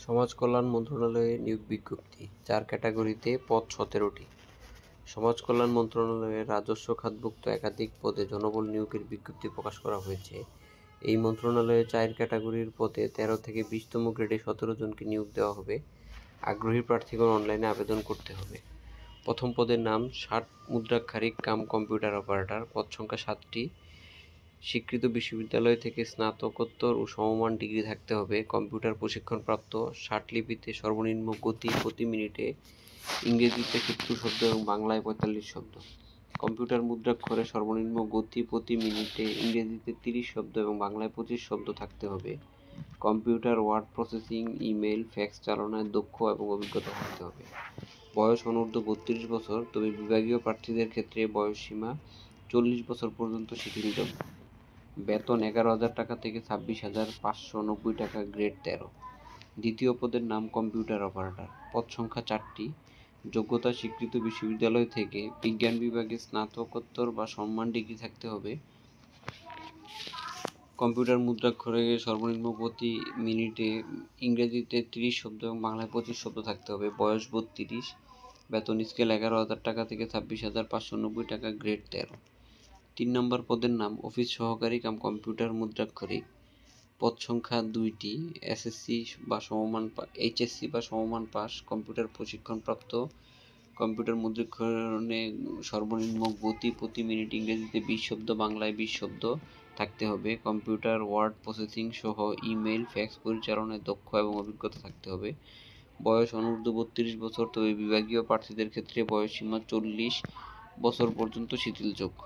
সমাজ কল্যাণ মন্ত্রণালয়ের নিয়োগ বিজ্ঞপ্তি ৪ ক্যাটাগরিতে পদ ১৭টি। সমাজ কল্যাণ মন্ত্রণালয়ের রাজস্ব খাতভুক্ত একাধিক পদে জনবল নিয়োগের বিজ্ঞপ্তি প্রকাশ করা হয়েছে। এই মন্ত্রণালয়ে ৪ ক্যাটাগরির পদে ১৩ থেকে ২০তম গ্রেডে ১৭ জনকে নিয়োগ দেওয়া হবে। আগ্রহী প্রার্থীগণ অনলাইনে আবেদন করতে হবে। প্রথম পদের নাম ৬০ মুদ্রাক্ষরিক কাম কম্পিউটার অপারেটর, পদ সংখ্যা ৭টি। স্বীকৃত বিশ্ববিদ্যালয় থেকে স্নাতকোত্তর ও সমমান ডিগ্রি থাকতে হবে। কম্পিউটার প্রশিক্ষণপ্রাপ্ত। ৬০ লিপিতে সর্বনিম্ন গতি প্রতি মিনিটে ইংরেজিতে ৭০ শব্দ এবং বাংলায় ৪৫ শব্দ। কম্পিউটার মুদ্রাক্ষরে সর্বনিম্ন গতি প্রতি মিনিটে ইংরেজিতে ৩০ শব্দ এবং বাংলায় ২৫ শব্দ থাকতে হবে। Computer, word processing, email, fax চালনায় দক্ষ এবং অভিজ্ঞতা থাকতে হবে। বয়স অনূর্ধ্ব ৩২ বছর, তবে বিভাগীয় প্রার্থীদের ক্ষেত্রে বয়সসীমা ৪০ বছর পর্যন্ত শিথিলযোগ্য। বেতন ১১,০০০ টাকা থেকে ২৬,৫৯০ টাকা, গ্রেড ১৩। দ্বিতীয় পদের নাম কম্পিউটার অপারেটর, পদ সংখ্যা ৪টি। যোগ্যতা স্বীকৃত বিশ্ববিদ্যালয় থেকে বিজ্ঞান বিভাগে স্নাতকোত্তর বা সমমান ডিগ্রি থাকতে হবে। কম্পিউটার মুদ্রাক্ষরে সর্বনিম্ন প্রতি মিনিটে ইংরেজিতে ৩০ শব্দ এবং বাংলায় ২৫ শব্দ থাকতে হবে। বয়স ৩২। বেতন স্কেল ১১,০০০ টাকা থেকে ২৬,৫৯০ টাকা, গ্রেড ১৩। ৩ নম্বর পদের নাম অফিস সহকারী কাম কম্পিউটার মুদ্রাক্ষরিক, পদ সংখ্যা ২টি। এইচএসসি বা সমমান পাস। কম্পিউটার প্রশিক্ষণপ্রাপ্ত। কম্পিউটার মুদ্রাক্ষরণে সর্বনিম্ন গতি প্রতি মিনিট ইংরেজিতে ২০ শব্দ, বাংলায় ২০ শব্দ থাকতে হবে। কম্পিউটার, ওয়ার্ড প্রসেসিং সহ ইমেল, ফ্যাক্স পরিচালনায় দক্ষ এবং অভিজ্ঞতা থাকতে হবে। বয়স অনূর্ধ্ব ৩২ বছর, তবে বিভাগীয় প্রার্থীদের ক্ষেত্রে বয়সসীমা ৪০ বছর পর্যন্ত শিথিলযোগ্য।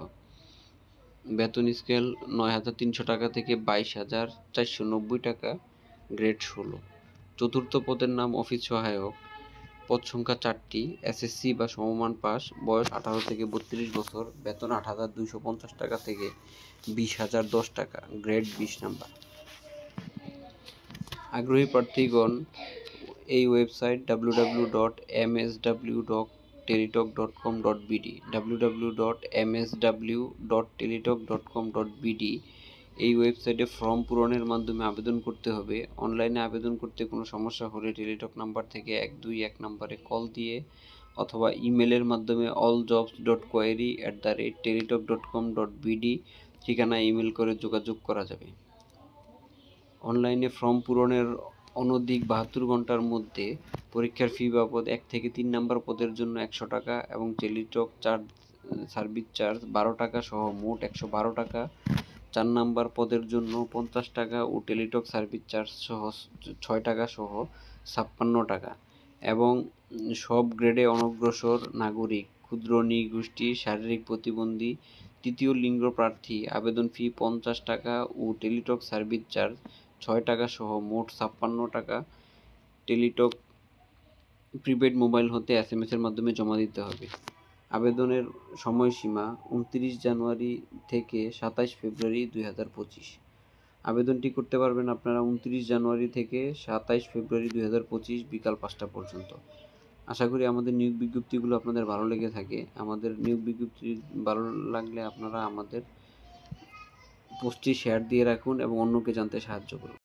বেতন স্কেল ৯,৩০০ টাকা থেকে ২২,৪৯০ টাকা, গ্রেড ১৬। চতুর্থ পদের নাম অফিস সহায়ক, পদ সংখ্যা ৪টি। এসএসসি বা সমমান পাস। বয়স ১৮ থেকে ৩২ বছর। বেতন ৮,২৫০ টাকা থেকে ২০,০১০ টাকা, গ্রেড ২০ নাম্বার। আগ্রহী প্রার্থীগণ এই ওয়েবসাইট www.msw.teletalk.com.bd www.msw.teletalk.com.bd এই ওয়েবসাইটে ফর্ম পূরণের মাধ্যমে আবেদন করতে হবে। অনলাইনে আবেদন করতে কোনো সমস্যা হলে টেলিটক নাম্বার থেকে ১২১ নম্বরে কল দিয়ে অথবা ইমেলের মাধ্যমে alljobs.query@teletalk.com.bd ঠিকানায় ইমেল করে যোগাযোগ করা যাবে। অনলাইনে ফর্ম পূরণের অনধিক ৭২ ঘন্টার মধ্যে পরীক্ষার ফি বাবদ ১ থেকে ৩ নম্বর পদের জন্য ১০০ টাকা এবং টেলিটক সার্ভিস চার্জ ১২ টাকা সহ মোট ১১২ টাকা, ৪ নম্বর পদের জন্য ৫০ টাকা ও টেলিটক সার্ভিস চার্জ সহ ৬ টাকা সহ ৫৬ টাকা এবং সব গ্রেডে অনগ্রসর নাগরিক, ক্ষুদ্র নৃগোষ্ঠী, শারীরিক প্রতিবন্ধী, তৃতীয় লিঙ্গ প্রার্থী আবেদন ফি ৫০ টাকা ও টেলিটক সার্ভিস চার্জ ৬ টাকা সহ মোট ৫৬ টাকা টেলিটক প্রিপেড মোবাইল হতে SMS-এর মাধ্যমে জমা দিতে হবে। আবেদনের সময়সীমা ২৯ জানুয়ারি থেকে ২৭ ফেব্রুয়ারি ২০২৫। আবেদনটি করতে পারবেন আপনারা ২৯ জানুয়ারি থেকে ২৭ ফেব্রুয়ারি ২০২৫ বিকাল ৫টা পর্যন্ত। আশা করি আমাদের নিয়োগ বিজ্ঞপ্তিগুলো আপনাদের ভালো লেগে থাকে। আমাদের নিয়োগ বিজ্ঞপ্তি ভালো লাগলে আপনারা আমাদের পোস্টটি শেয়ার দিয়ে রাখুন এবং অন্যকে জানতে সাহায্য করুন।